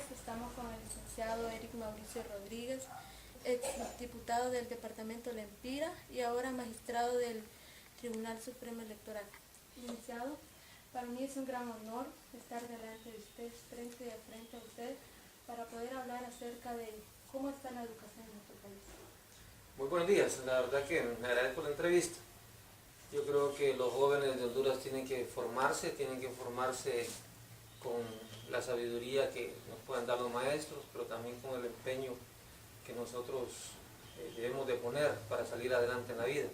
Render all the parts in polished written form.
Estamos con el licenciado Eric Mauricio Rodríguez, ex diputado del departamento de Lempira y ahora magistrado del Tribunal Supremo Electoral. Licenciado, para mí es un gran honor estar delante de usted, frente a usted, para poder hablar acerca de cómo está la educación en nuestro país. Muy buenos días, la verdad que me agradezco la entrevista. Yo creo que los jóvenes de Honduras tienen que formarse con la sabiduría que nos puedan dar los maestros, pero también con el empeño que nosotros debemos de poner para salir adelante en la vida,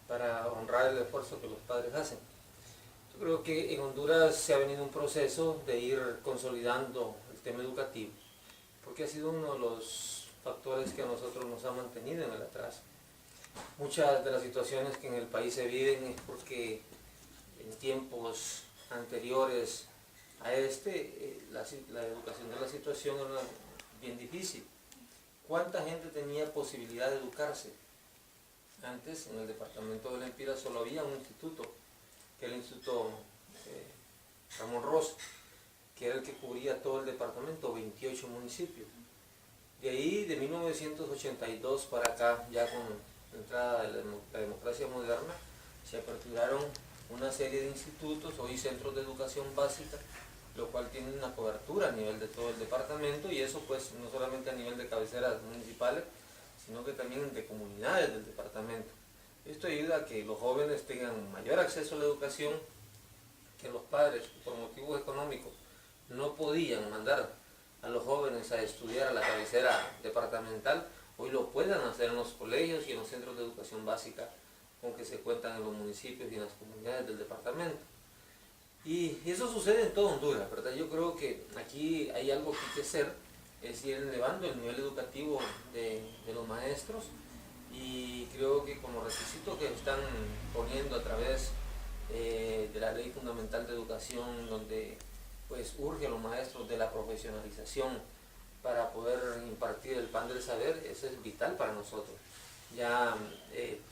para honrar el esfuerzo que los padres hacen. Yo creo que en Honduras se ha venido un proceso de ir consolidando el tema educativo, porque ha sido uno de los factores que a nosotros nos ha mantenido en el atraso. Muchas de las situaciones que en el país se viven es porque en tiempos anteriores a la educación de la situación era bien difícil. ¿Cuánta gente tenía posibilidad de educarse? Antes, en el departamento de Lempira solo había un instituto, que era el Instituto Ramón Rosa, que era el que cubría todo el departamento, 28 municipios. De ahí, de 1982 para acá, ya con la entrada de la democracia moderna, se aperturaron una serie de institutos, hoy centros de educación básica, lo cual tiene una cobertura a nivel de todo el departamento, y eso pues no solamente a nivel de cabeceras municipales, sino que también de comunidades del departamento. Esto ayuda a que los jóvenes tengan mayor acceso a la educación, que los padres por motivos económicos no podían mandar a los jóvenes a estudiar a la cabecera departamental, hoy lo puedan hacer en los colegios y en los centros de educación básica con que se cuentan en los municipios y en las comunidades del departamento. Y eso sucede en todo Honduras, ¿verdad? Yo creo que aquí hay algo que hay que hacer, es ir elevando el nivel educativo de los maestros, y creo que como requisito que están poniendo a través de la Ley Fundamental de Educación, donde pues urge a los maestros de la profesionalización para poder impartir el pan del saber, eso es vital para nosotros. Ya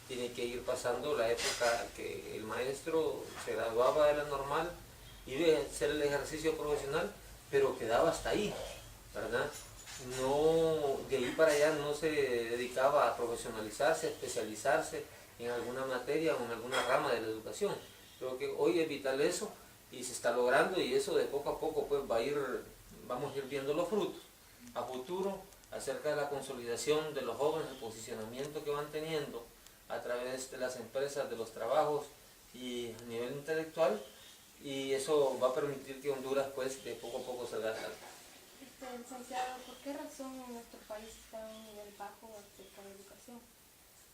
tiene que ir pasando la época que el maestro se graduaba de la normal, iba a hacer el ejercicio profesional, pero quedaba hasta ahí, ¿verdad? No, de ahí para allá no se dedicaba a profesionalizarse, a especializarse en alguna materia o en alguna rama de la educación. Creo que hoy es vital eso, y se está logrando, y eso de poco a poco pues vamos a ir viendo los frutos a futuro acerca de la consolidación de los jóvenes, el posicionamiento que van teniendo a través de las empresas, de los trabajos y a nivel intelectual, y eso va a permitir que Honduras pues de poco a poco salga adelante. Licenciado, ¿por qué razón nuestro país está en un nivel bajo acerca de la educación?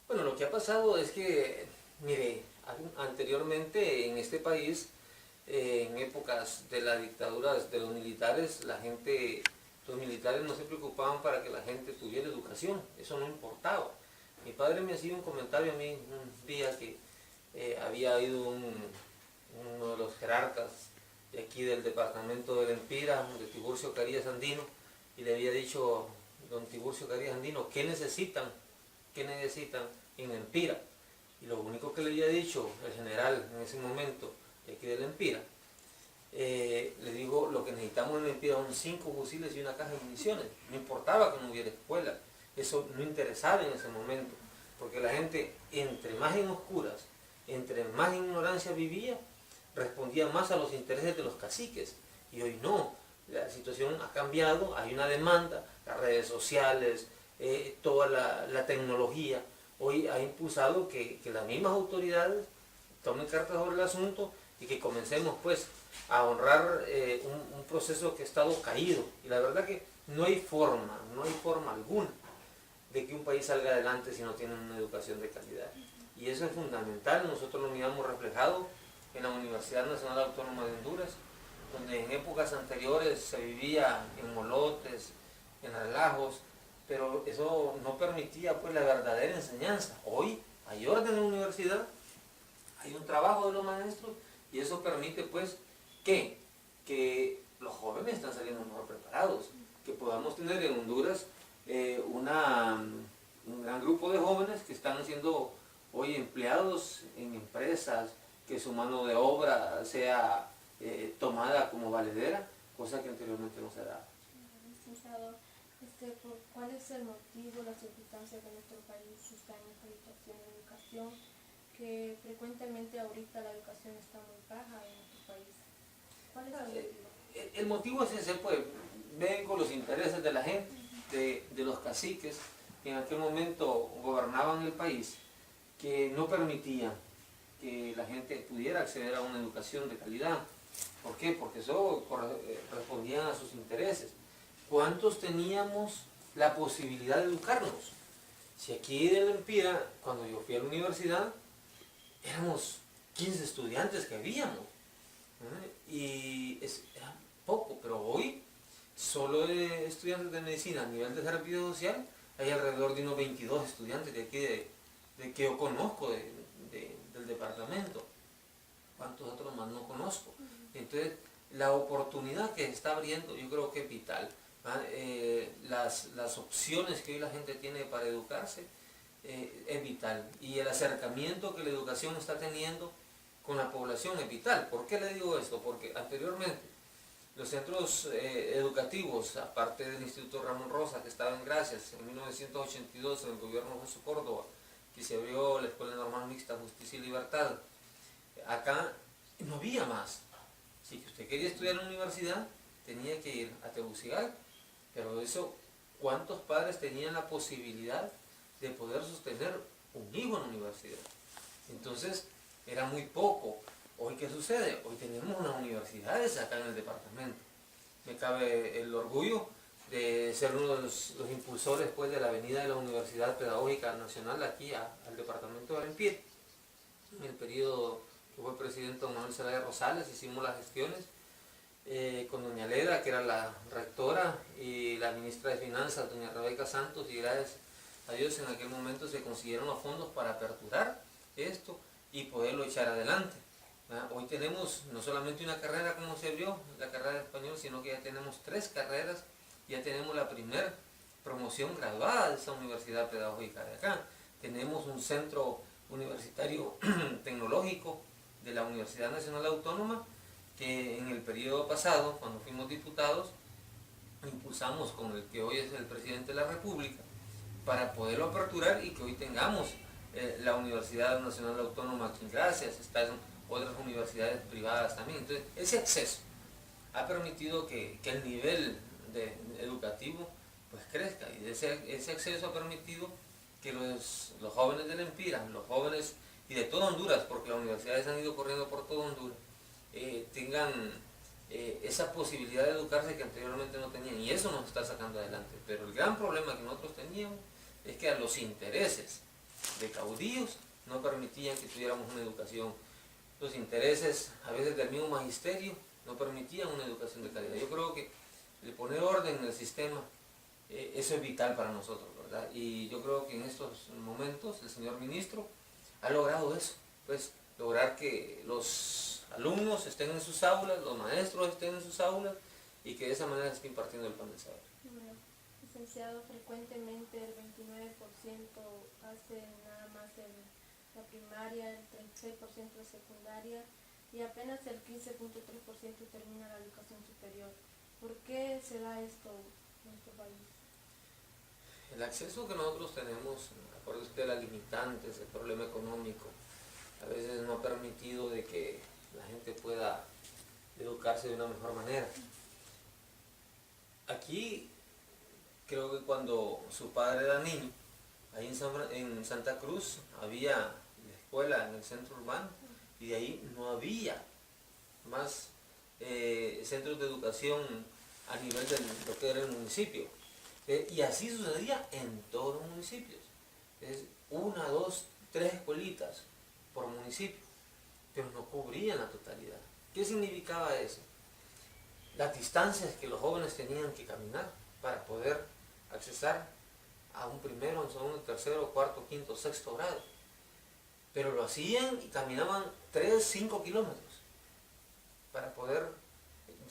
Bueno, lo que ha pasado es que, mire, anteriormente en este país, en épocas de la dictadura de los militares, los militares no se preocupaban para que la gente tuviera educación, eso no importaba. Mi padre me hacía un comentario a mí un día que había ido uno de los jerarcas de aquí del departamento de Lempira, de Tiburcio Carías Andino, y le había dicho, don Tiburcio Carías Andino, ¿qué necesitan en Lempira? Y lo único que le había dicho el general en ese momento de aquí de Lempira, le digo, lo que necesitamos en Lempira son 5 fusiles y una caja de municiones. No importaba que no hubiera escuela, eso no interesaba en ese momento, porque la gente, entre más en oscuras, entre más ignorancia vivía, respondía más a los intereses de los caciques. Y hoy no, la situación ha cambiado, hay una demanda, las redes sociales, toda la tecnología, hoy ha impulsado que las mismas autoridades tomen cartas sobre el asunto y que comencemos pues a honrar un proceso que ha estado caído. Y la verdad que no hay forma alguna de que un país salga adelante si no tiene una educación de calidad. Y eso es fundamental, nosotros lo miramos reflejado en la Universidad Nacional Autónoma de Honduras, donde en épocas anteriores se vivía en molotes, en relajos, pero eso no permitía pues la verdadera enseñanza. Hoy hay orden en la universidad, hay un trabajo de los maestros y eso permite pues que los jóvenes están saliendo mejor preparados, que podamos tener en Honduras un gran grupo de jóvenes que están siendo hoy empleados en empresas, que su mano de obra sea tomada como valedera, cosa que anteriormente no se daba. Licenciado, ¿cuál es el motivo, la circunstancia que nuestro país está en esta situación de educación, que frecuentemente ahorita la educación está muy baja en nuestro país? ¿Cuál es el motivo? El motivo es ese, pues, ven con los intereses de la gente, de los caciques, que en aquel momento gobernaban el país, que no permitían que la gente pudiera acceder a una educación de calidad. ¿Por qué? Porque eso respondían a sus intereses. ¿Cuántos teníamos la posibilidad de educarnos? Si aquí en Lempira, cuando yo fui a la universidad, éramos 15 estudiantes que habíamos. Y era poco, pero hoy, solo de estudiantes de medicina a nivel de servicio social, hay alrededor de unos 22 estudiantes de aquí, de que yo conozco del departamento. ¿Cuántos otros más no conozco? Entonces, la oportunidad que se está abriendo, yo creo que es vital. Las opciones que hoy la gente tiene para educarse es vital. Y el acercamiento que la educación está teniendo con la población es vital. ¿Por qué le digo esto? Porque anteriormente los centros educativos, aparte del Instituto Ramón Rosa, que estaba en Gracias, en 1982 en el gobierno de José Córdoba, que se abrió la Escuela Normal Mixta Justicia y Libertad, acá no había más. Si usted quería estudiar en la universidad, tenía que ir a Tegucigalpa, pero eso, ¿cuántos padres tenían la posibilidad de poder sostener un hijo en la universidad? Entonces, era muy poco. Hoy, ¿qué sucede? Hoy tenemos unas universidades acá en el departamento. Me cabe el orgullo de ser uno de los impulsores pues, de la venida de la Universidad Pedagógica Nacional aquí al departamento de Lempira. En el periodo que fue presidente don Manuel Zelaya Rosales, hicimos las gestiones con doña Leda, que era la rectora, y la ministra de Finanzas, doña Rebeca Santos, y gracias a Dios en aquel momento se consiguieron los fondos para aperturar esto y poderlo echar adelante. Hoy tenemos no solamente una carrera como se abrió, la carrera de español, sino que ya tenemos 3 carreras, ya tenemos la primera promoción graduada de esta universidad pedagógica de acá. Tenemos un centro universitario tecnológico de la Universidad Nacional Autónoma, que en el periodo pasado, cuando fuimos diputados, impulsamos con el que hoy es el presidente de la República, para poderlo aperturar y que hoy tengamos la Universidad Nacional Autónoma aquí en Gracias, están otras universidades privadas también. Entonces, ese acceso ha permitido que el nivel educativo pues crezca, y ese acceso ha permitido que los jóvenes de Lempira, los jóvenes y de toda Honduras, porque las universidades han ido corriendo por toda Honduras, tengan esa posibilidad de educarse que anteriormente no tenían, y eso nos está sacando adelante. Pero el gran problema que nosotros teníamos es que a los intereses de caudillos no permitían que tuviéramos una educación. Los intereses a veces del mismo magisterio no permitían una educación de calidad. Yo creo que el poner orden en el sistema, eso es vital para nosotros, ¿verdad? Y yo creo que en estos momentos el señor ministro ha logrado eso, pues lograr que los alumnos estén en sus aulas, los maestros estén en sus aulas, y que de esa manera se esté impartiendo el pan del saber. Bueno, licenciado, frecuentemente el 29% hace nada más la primaria, el 36% de secundaria y apenas el 15.3% termina la educación superior. ¿Por qué se da esto en nuestro país? El acceso que nosotros tenemos, acuerde usted de las limitantes, el problema económico, a veces no ha permitido de que la gente pueda educarse de una mejor manera. Aquí, creo que cuando su padre era niño, ahí en Santa Cruz había la escuela en el centro urbano, y de ahí no había más centros de educación a nivel de lo que era el municipio. Y así sucedía en todos los municipios. Es 1, 2, 3 escuelitas por municipio, pero no cubrían la totalidad. ¿Qué significaba eso? Las distancias que los jóvenes tenían que caminar para poder accesar a un primero, un segundo, tercero, cuarto, quinto, sexto grado. Pero lo hacían y caminaban 3, 5 kilómetros para poder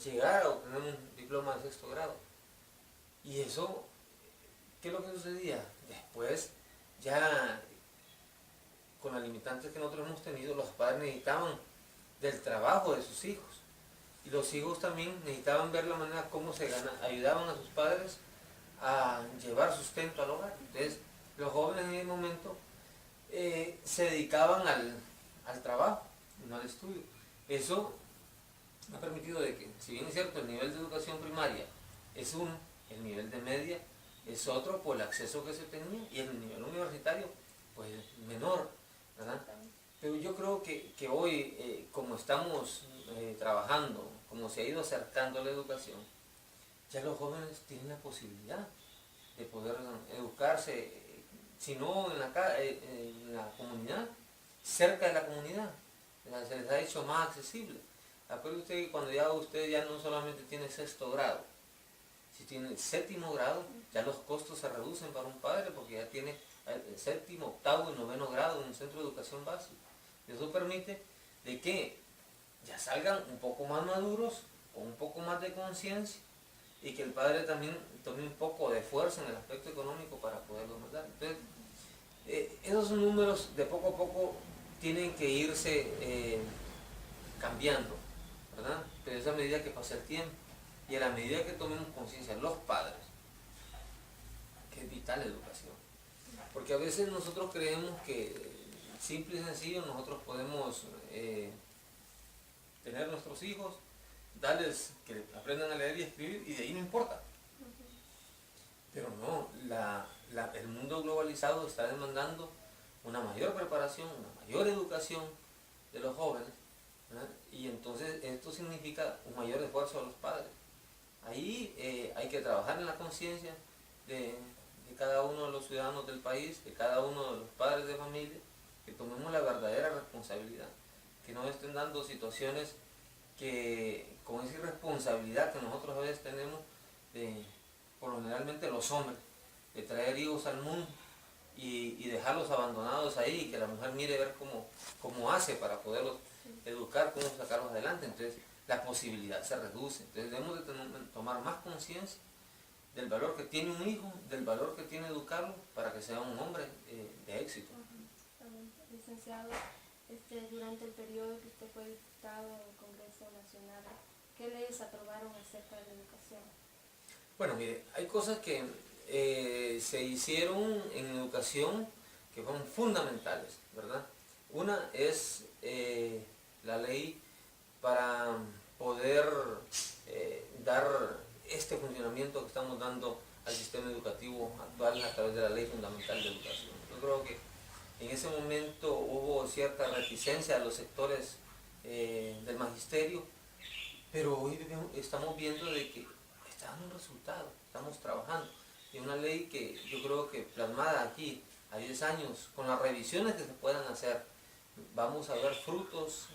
llegar a obtener un diploma de sexto grado. Y eso, ¿qué es lo que sucedía? Después, ya con las limitantes que nosotros hemos tenido, los padres necesitaban del trabajo de sus hijos. Y los hijos también necesitaban ver la manera como ayudaban a sus padres a llevar sustento al hogar. Entonces, los jóvenes en ese momento se dedicaban al trabajo, no al estudio. Eso ha permitido de que, si bien es cierto, el nivel de educación primaria es uno, el nivel de media es otro por el acceso que se tenía, y el nivel universitario, pues menor, ¿verdad? Pero yo creo que hoy, como estamos trabajando, como se ha ido acercando la educación, ya los jóvenes tienen la posibilidad de poder educarse, si no en la comunidad, cerca de la comunidad. Se les ha hecho más accesible. Acuerde usted que cuando ya usted ya no solamente tiene sexto grado, si tiene séptimo grado, ya los costos se reducen para un padre porque ya tiene el séptimo, octavo y noveno grado en un centro de educación básica. Eso permite de que ya salgan un poco más maduros, con un poco más de conciencia, y que el padre también tome un poco de fuerza en el aspecto económico para poderlo mandar. Entonces, esos números de poco a poco tienen que irse cambiando, ¿verdad? Pero esa medida que pasa el tiempo, y a la medida que tomemos conciencia los padres, que es vital la educación. Porque a veces nosotros creemos que simple y sencillo nosotros podemos tener nuestros hijos, darles que aprendan a leer y escribir, y de ahí no importa. Pero no, el mundo globalizado está demandando una mayor preparación, una mayor educación de los jóvenes, ¿verdad? Y entonces esto significa un mayor esfuerzo de los padres. Ahí hay que trabajar en la conciencia de cada uno de los ciudadanos del país, de cada uno de los padres de familia, que tomemos la verdadera responsabilidad, que no estén dando situaciones que con esa irresponsabilidad que nosotros a veces tenemos, por lo generalmente los hombres, de traer hijos al mundo y dejarlos abandonados ahí, y que la mujer mire ver cómo hace para poderlos educar, cómo sacarlos adelante. Entonces la posibilidad se reduce. Entonces debemos de tomar más conciencia del valor que tiene un hijo, del valor que tiene educarlo para que sea un hombre de éxito. Licenciado, durante el periodo que usted fue diputado en el Congreso Nacional, ¿qué leyes aprobaron acerca de la educación? Bueno, mire, hay cosas que se hicieron en educación que fueron fundamentales, ¿verdad? Una es la ley para poder dar este funcionamiento que estamos dando al sistema educativo actual a través de la Ley Fundamental de Educación. Yo creo que en ese momento hubo cierta reticencia a los sectores del magisterio, pero hoy estamos viendo de que está dando un resultado, estamos trabajando. Y una ley que yo creo que plasmada aquí a 10 años, con las revisiones que se puedan hacer, vamos a ver frutos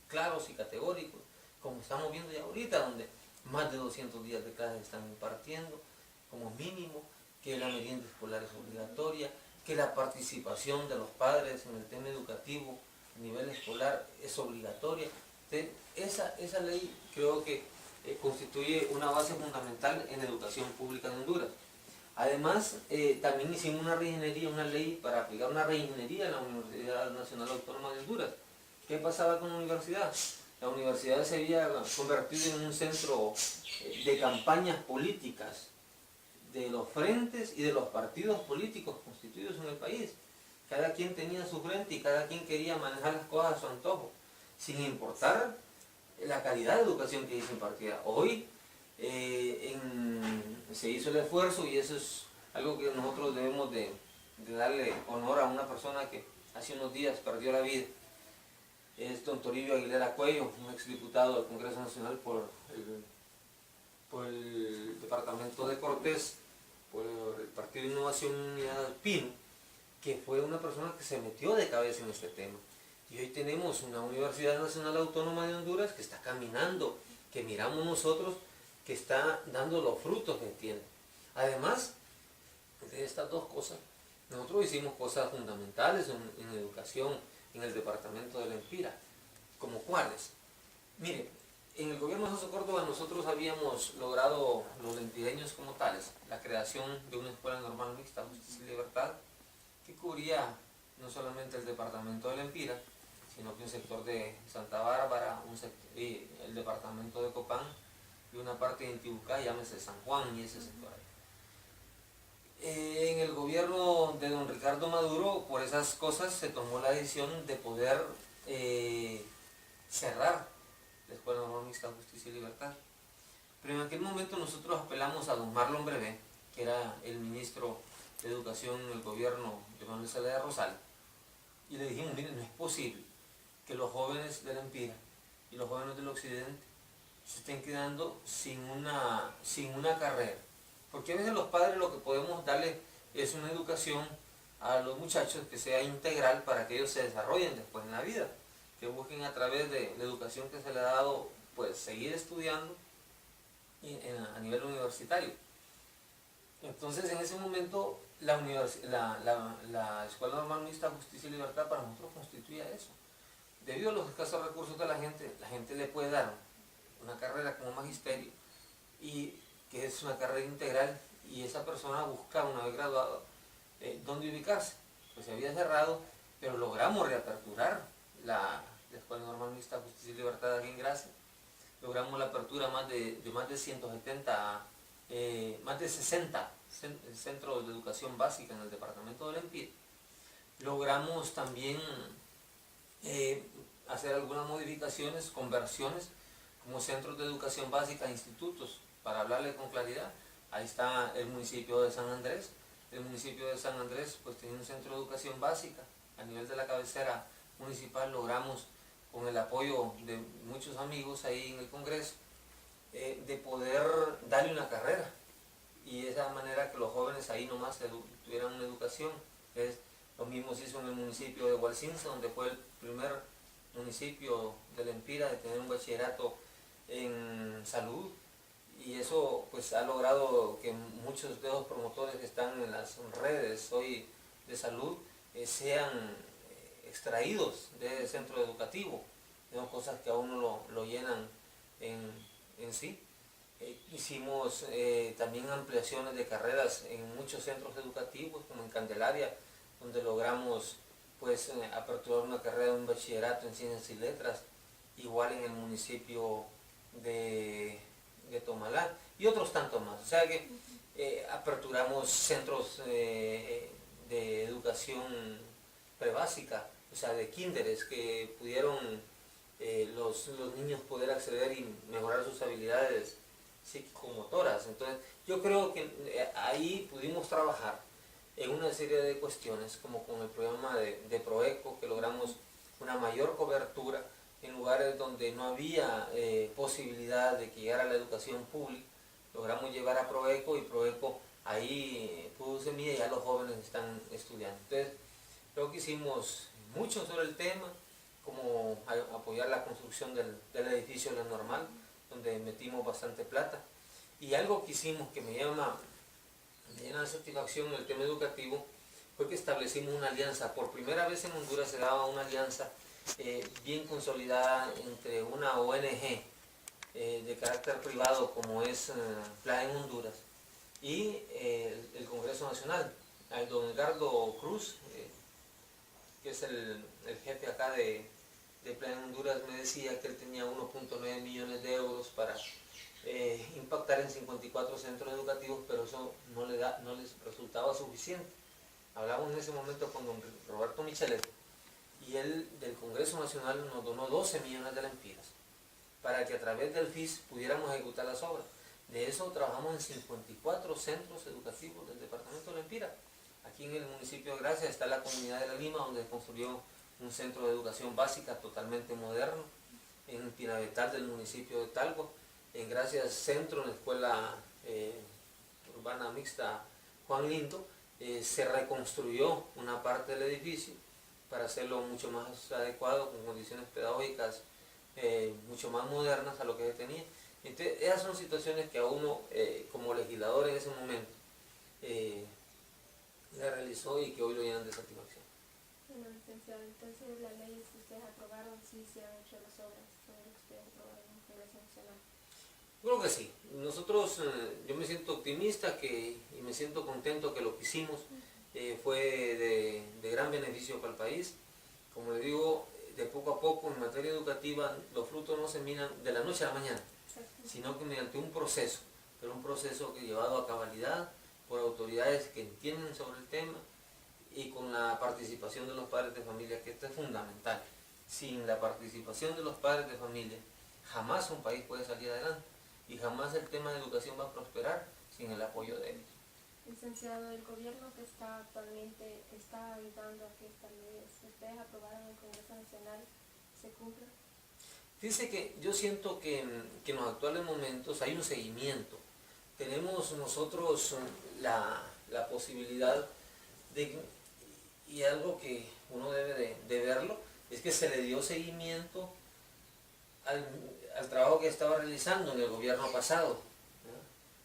claros y categóricos, como estamos viendo ya ahorita, donde más de 200 días de clases están impartiendo, como mínimo, que la merienda escolar es obligatoria, que la participación de los padres en el tema educativo a nivel escolar es obligatoria. Entonces, esa ley creo que constituye una base fundamental en educación pública en Honduras. Además, también hicimos una reingeniería, una ley para aplicar una reingeniería en la Universidad Nacional Autónoma de Honduras. ¿Qué pasaba con la universidad? La universidad se había convertido en un centro de campañas políticas de los frentes y de los partidos políticos constituidos en el país. Cada quien tenía su frente y cada quien quería manejar las cosas a su antojo, sin importar la calidad de educación que se impartía. Hoy se hizo el esfuerzo, y eso es algo que nosotros debemos de darle honor a una persona que hace unos días perdió la vida. Es don Toribio Aguilera Cuello, un exdiputado del Congreso Nacional por el departamento de Cortés, por el Partido de Innovación y Unidad Pino, que fue una persona que se metió de cabeza en este tema. Y hoy tenemos una Universidad Nacional Autónoma de Honduras que está caminando, que miramos nosotros, que está dando los frutos que tiene. Además, De estas dos cosas, nosotros hicimos cosas fundamentales en educación en el departamento de La Empira. ¿Como cuáles? Mire, en el gobierno de José Córdoba nosotros habíamos logrado, los lempireños como tales, la creación de una escuela normal mixta, Justicia y Libertad, que cubría no solamente el departamento de La Empira, sino que un sector de Santa Bárbara, y el departamento de Copán y una parte de Intibucá, llámese San Juan y ese sector ahí. En el gobierno de don Ricardo Maduro, por esas cosas se tomó la decisión de poder cerrar la Escuela Normal Mixta Justicia y Libertad. Pero en aquel momento nosotros apelamos a don Marlon Brevé, que era el ministro de Educación en el gobierno de Manuel Zelaya Rosal, y le dijimos, miren, no es posible que los jóvenes de La Empira y los jóvenes del occidente se estén quedando sin una carrera. Porque a veces los padres lo que podemos darles es una educación a los muchachos que sea integral para que ellos se desarrollen después en la vida, que busquen a través de la educación que se les ha dado, pues seguir estudiando a nivel universitario. Entonces en ese momento la Escuela Normal Mixta Justicia y Libertad para nosotros constituía eso. Debido a los escasos recursos de la gente le puede dar una carrera como magisterio, y que es una carrera integral, y esa persona busca, una vez graduado, dónde ubicarse. Pues se había cerrado, pero logramos reaperturar la Escuela Normal Mixta Justicia y Libertad aquí en Gracia. Logramos la apertura más de 170, más de 60 centros de educación básica en el departamento de La Empira. Logramos también hacer algunas modificaciones, conversiones, como centros de educación básica a institutos. Para hablarle con claridad, ahí está el municipio de San Andrés. El municipio de San Andrés pues tiene un centro de educación básica. A nivel de la cabecera municipal logramos, con el apoyo de muchos amigos ahí en el Congreso, de poder darle una carrera, y de esa manera que los jóvenes ahí nomás tuvieran una educación. Lo mismo se hizo en el municipio de Hualcinza, donde fue el primer municipio de La Empira de tener un bachillerato en salud, y eso pues ha logrado que muchos de los promotores que están en las redes hoy de salud sean extraídos del centro educativo. Son cosas que a uno lo llenan en sí. Hicimos también ampliaciones de carreras en muchos centros educativos, como en Candelaria, donde logramos pues aperturar una carrera de un bachillerato en Ciencias y Letras, igual en el municipio de Tomalá, y otros tantos más. O sea que aperturamos centros de educación prebásica, o sea, de kinderes, que pudieron los niños poder acceder y mejorar sus habilidades psicomotoras. Entonces, yo creo que ahí pudimos trabajar en una serie de cuestiones, como con el programa de Proeco, que logramos una mayor cobertura en lugares donde no había posibilidad de que llegara la educación pública. Logramos llevar a Proeco, y Proeco ahí puso semilla y ya los jóvenes están estudiando. Entonces, creo que hicimos mucho sobre el tema, como apoyar la construcción del edificio La Normal, donde metimos bastante plata. Y algo que hicimos que me llena de satisfacción en el tema educativo fue que establecimos una alianza. Por primera vez en Honduras se daba una alianza bien consolidada entre una ONG de carácter privado, como es Plan Honduras, y el Congreso Nacional. El don Edgardo Cruz, que es el jefe acá de Plan Honduras, me decía que él tenía 1.9 millones de euros para impactar en 54 centros educativos, pero eso no les resultaba suficiente. Hablamos en ese momento con don Roberto Michelet, y él del Congreso Nacional nos donó 12 millones de lempiras para que a través del FIS pudiéramos ejecutar las obras. De eso trabajamos en 54 centros educativos del departamento de La Empira. Aquí en el municipio de Gracia está la comunidad de La Lima, donde construyó un centro de educación básica totalmente moderno. En Pinavetal del municipio de Talgo, en Gracia Centro, en la escuela urbana mixta Juan Lindo, se reconstruyó una parte del edificio para hacerlo mucho más adecuado, con condiciones pedagógicas mucho más modernas a lo que se tenía. Entonces, esas son situaciones que a uno como legislador en ese momento se realizó y que hoy lo llenan de satisfacción. Bueno, licenciado, entonces las leyes que ustedes aprobaron sí se han hecho las obras sobre lo que ustedes aprobaron en el Congreso Nacional. Creo que sí. Nosotros, yo me siento optimista y me siento contento que lo que hicimos fue de gran beneficio para el país. Como le digo, de poco a poco en materia educativa los frutos no se miran de la noche a la mañana, sino que mediante un proceso, pero un proceso que llevado a cabalidad por autoridades que entienden sobre el tema y con la participación de los padres de familia, que esto es fundamental. Sin la participación de los padres de familia, jamás un país puede salir adelante y jamás el tema de educación va a prosperar sin el apoyo de ellos. Licenciado, el gobierno que está actualmente está ayudando a que estas leyes que ustedes aprobaron en el Congreso Nacional se cumplan. Fíjense que yo siento que en los actuales momentos hay un seguimiento. Tenemos nosotros la posibilidad de, y algo que uno debe de verlo, es que se le dio seguimiento al trabajo que estaba realizando en el gobierno pasado.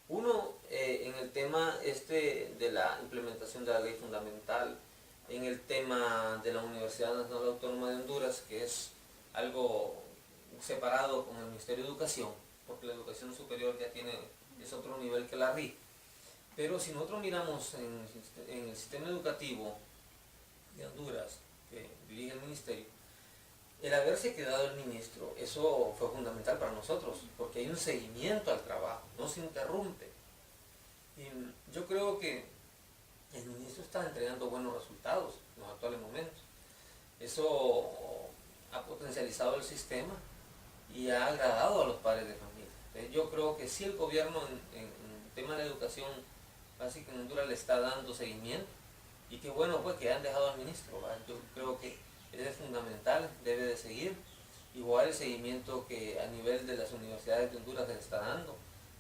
Uno, en el tema de la implementación de la ley fundamental, en el tema de la Universidad Nacional Autónoma de Honduras, que es algo separado con el Ministerio de Educación, porque la educación superior ya es otro nivel que la RI. Pero si nosotros miramos en el sistema educativo de Honduras, que dirige el ministerio, el haberse quedado el ministro, eso fue fundamental para nosotros, porque hay un seguimiento al trabajo, no se interrumpe. Y yo creo que el ministro está entregando buenos resultados en los actuales momentos. Eso ha potencializado el sistema y ha agradado a los padres de familia. Entonces, yo creo que sí el gobierno en tema de educación básica en Honduras le está dando seguimiento, y qué bueno pues que han dejado al ministro, ¿verdad? Yo creo que es fundamental, debe de seguir, igual el seguimiento que a nivel de las universidades de Honduras se le está dando.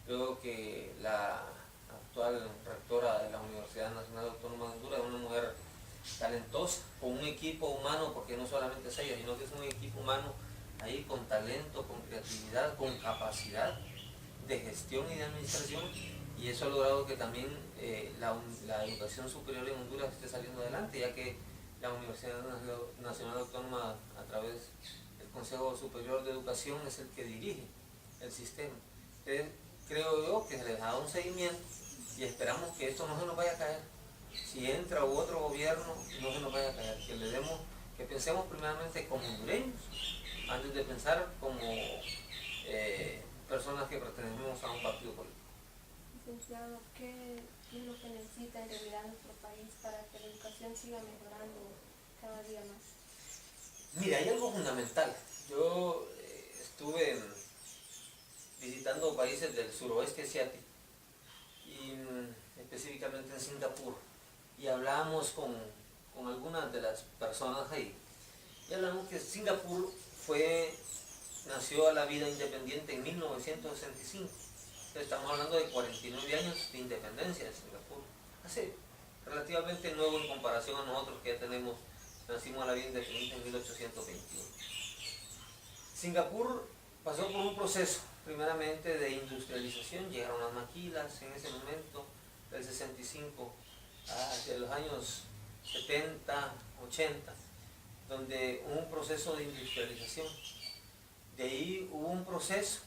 Creo que la actual rectora de la Universidad Nacional Autónoma de Honduras es una mujer talentosa, con un equipo humano, porque no solamente es ella, sino que es un equipo humano ahí con talento, con creatividad, con capacidad de gestión y de administración, y eso ha logrado que también la educación superior en Honduras esté saliendo adelante, ya que la Universidad Nacional Autónoma, a través del Consejo Superior de Educación, es el que dirige el sistema. Entonces, creo yo que se les ha dado un seguimiento y esperamos que esto no se nos vaya a caer. Si entra u otro gobierno, no se nos vaya a caer, que pensemos primeramente como hondureños, antes de pensar como personas que pertenecemos a un partido político. Licenciado, ¿qué es lo que necesita en realidad nuestro país para que la educación siga mejorando cada día más? Mira, hay algo fundamental. Yo estuve visitando países del suroeste asiático, y específicamente en Singapur, y hablamos con algunas de las personas ahí, y hablamos que Singapur nació a la vida independiente en 1965. Estamos hablando de 49 años de independencia de Singapur. Hace relativamente nuevo en comparación a nosotros, que ya nacimos a la vida independiente en 1821. Singapur pasó por un proceso, primeramente de industrialización, llegaron las maquilas en ese momento, del 65 hacia los años 70, 80, donde hubo un proceso de industrialización. De ahí hubo un proceso,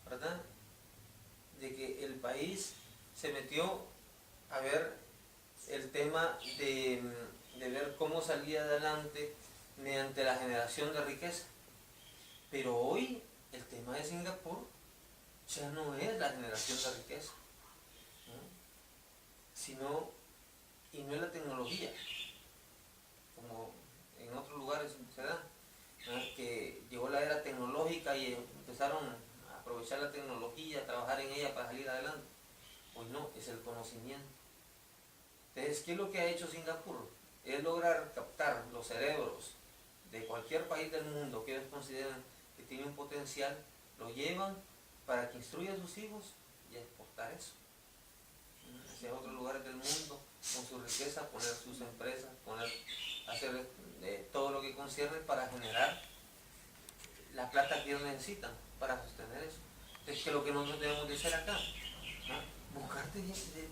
¿verdad?, de que el país se metió a ver el tema de ver cómo salía adelante mediante la generación de riqueza. Pero hoy el tema de Singapur ya no es la generación de riqueza, ¿no? Y no es la tecnología, como en otros lugares se da, ¿no? Que llegó la era tecnológica y empezaron aprovechar la tecnología, trabajar en ella para salir adelante. Pues no, es el conocimiento. Entonces, ¿qué es lo que ha hecho Singapur? Es lograr captar los cerebros de cualquier país del mundo que ellos consideran que tiene un potencial, lo llevan para que instruya a sus hijos y exportar eso hacia otros lugares del mundo, con su riqueza, poner sus empresas, hacer todo lo que concierne para generar la plata que ellos necesitan para sostener eso. Entonces, ¿qué es lo que nosotros debemos de hacer acá? ¿No? Buscar de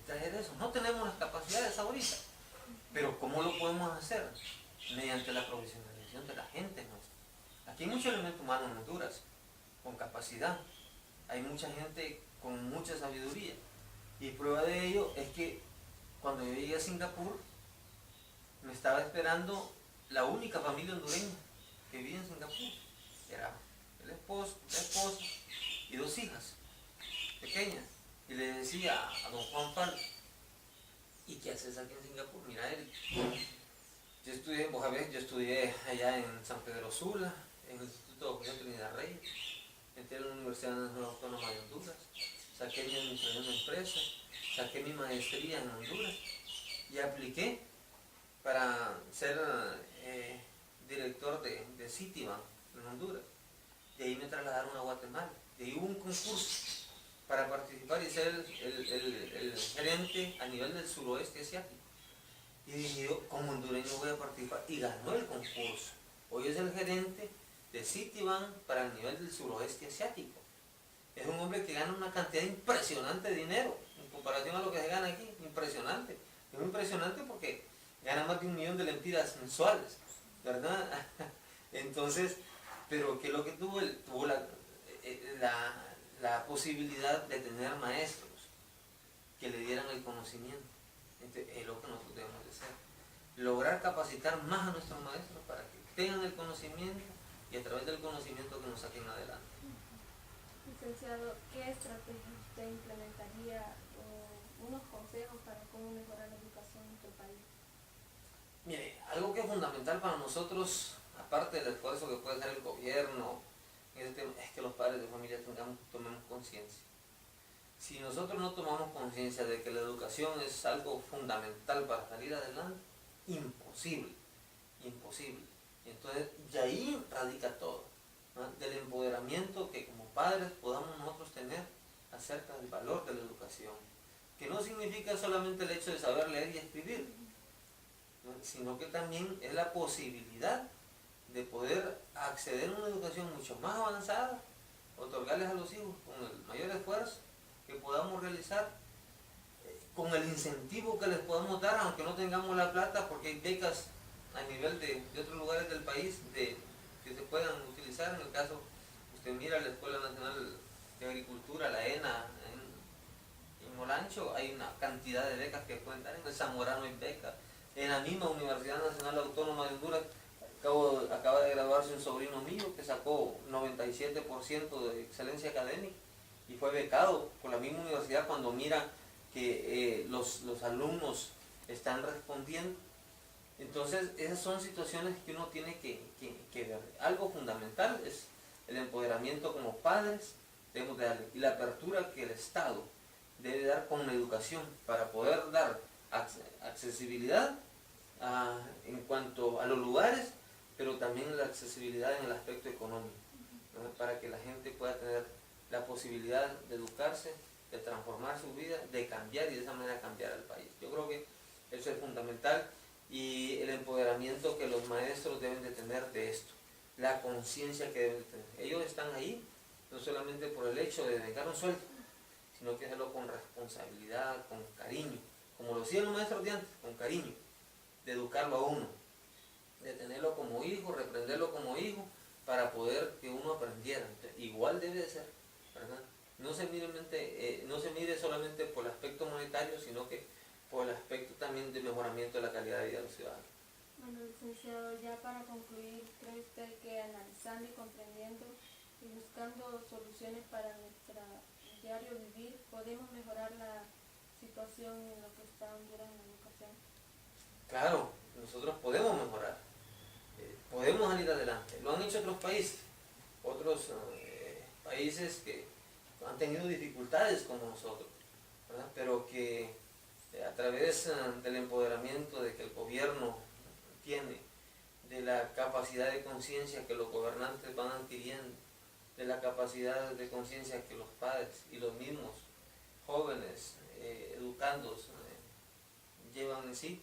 traer eso. No tenemos las capacidades ahorita, Pero ¿cómo lo podemos hacer? Mediante la profesionalización de la gente nuestra. Aquí hay mucho elemento humano en Honduras, con capacidad. Hay mucha gente con mucha sabiduría. Y prueba de ello es que cuando yo llegué a Singapur, me estaba esperando la única familia hondureña que vivía en Singapur. Era el esposo, la esposa y 2 hijas pequeñas. Y le decía a don Juan Fal, ¿y qué haces aquí en Singapur? Mira, Eric, yo estudié, vos sabés, yo estudié allá en San Pedro Sula, en el Instituto de Educación Trinidad Reyes, entré a la Universidad Nacional Autónoma de Honduras, saqué mi administración de empresa, saqué mi maestría en Honduras y apliqué para ser director de Citibank en Honduras. De ahí me trasladaron a Guatemala. De ahí hubo un concurso para participar y ser el gerente a nivel del suroeste asiático. Y dije yo, como hondureño voy a participar. Y ganó el concurso. Hoy es el gerente de Citibank para el nivel del suroeste asiático. Es un hombre que gana una cantidad impresionante de dinero en comparación a lo que se gana aquí. Impresionante. Es impresionante porque gana más de 1 millón de lempiras mensuales, ¿verdad? Entonces, pero ¿qué es lo que tuvo? Tuvo la posibilidad de tener maestros que le dieran el conocimiento. Entonces, es lo que nosotros debemos de hacer. Lograr capacitar más a nuestros maestros para que tengan el conocimiento y a través del conocimiento que nos saquen adelante. Licenciado, ¿qué estrategia usted implementaría o unos consejos para cómo mejorar la educación en nuestro país? Mire, algo que es fundamental para nosotros, aparte del esfuerzo que puede hacer el gobierno, es que los padres de familia tomemos conciencia. Si nosotros no tomamos conciencia de que la educación es algo fundamental para salir adelante, imposible, imposible. Entonces, y ahí radica todo, ¿no? Del empoderamiento que como padres podamos nosotros tener acerca del valor de la educación, que no significa solamente el hecho de saber leer y escribir, ¿no? Sino que también es la posibilidad de poder acceder a una educación mucho más avanzada, otorgarles a los hijos con el mayor esfuerzo que podamos realizar, con el incentivo que les podamos dar, aunque no tengamos la plata, porque hay becas a nivel de otros lugares del país que se puedan utilizar. En el caso, usted mira la Escuela Nacional de Agricultura, la ENA, en Molancho, hay una cantidad de becas que pueden dar. En el Zamorano hay becas. En la misma Universidad Nacional Autónoma de Honduras, acaba de graduarse un sobrino mío que sacó 97% de excelencia académica y fue becado por la misma universidad cuando mira que los alumnos están respondiendo. Entonces, esas son situaciones que uno tiene que ver. Algo fundamental es el empoderamiento como padres, debemos de darle, y la apertura que el Estado debe dar con la educación para poder dar accesibilidad en cuanto a los lugares, pero también la accesibilidad en el aspecto económico, ¿no? Para que la gente pueda tener la posibilidad de educarse, de transformar su vida, de cambiar y de esa manera cambiar al país. Yo creo que eso es fundamental y el empoderamiento que los maestros deben de tener de esto, la conciencia que deben de tener. Ellos están ahí no solamente por el hecho de dedicar un sueldo, sino que hacerlo con responsabilidad, con cariño, como lo hacían los maestros de antes, con cariño, de educarlo a uno, de tenerlo como hijo, reprenderlo como hijo, para poder que uno aprendiera. Entonces, igual debe de ser, ¿verdad? No se mire solamente por el aspecto monetario, sino que por el aspecto también de mejoramiento de la calidad de vida de los ciudadanos. Bueno, licenciado, ya para concluir, ¿cree usted que analizando y comprendiendo y buscando soluciones para nuestro diario vivir, podemos mejorar la situación en lo que está Honduras en la educación? Claro, nosotros podemos mejorar, podemos salir adelante. Lo han hecho otros países que han tenido dificultades como nosotros, ¿verdad? Pero que a través del empoderamiento de que el gobierno tiene, de la capacidad de conciencia que los gobernantes van adquiriendo, de la capacidad de conciencia que los padres y los mismos jóvenes educandos llevan en sí,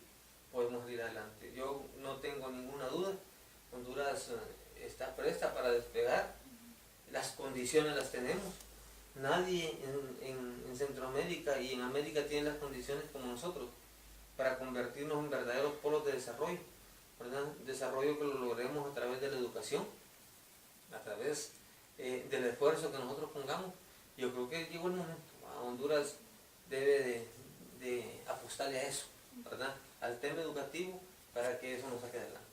podemos ir adelante. Yo no tengo ninguna duda, Honduras está presta para despegar, las condiciones las tenemos. Nadie en Centroamérica y en América tiene las condiciones como nosotros para convertirnos en verdaderos polos de desarrollo, ¿verdad? Desarrollo que lo logremos a través de la educación, a través del esfuerzo que nosotros pongamos. Yo creo que llegó el momento. Honduras debe de apostarle a eso, ¿verdad? Al tema educativo, para que eso nos saque adelante.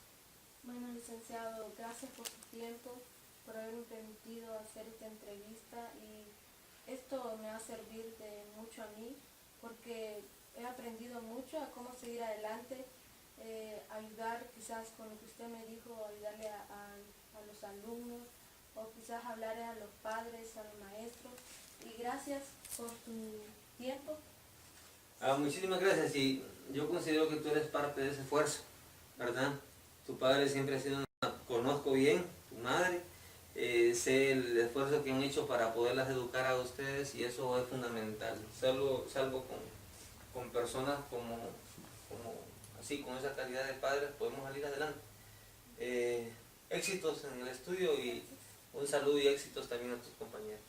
Bueno, licenciado, gracias por su tiempo, por haberme permitido hacer esta entrevista, y esto me va a servir de mucho a mí porque he aprendido mucho a cómo seguir adelante, ayudar quizás con lo que usted me dijo, ayudarle a los alumnos, o quizás hablarle a los padres, a los maestros. Y gracias por tu tiempo. Muchísimas gracias, y yo considero que tú eres parte de ese esfuerzo, ¿verdad? Tu padre siempre ha sido conozco bien, tu madre, sé el esfuerzo que han hecho para poderlas educar a ustedes, y eso es fundamental. Salvo con personas como así, con esa calidad de padres, podemos salir adelante. Éxitos en el estudio, y un saludo y éxitos también a tus compañeros.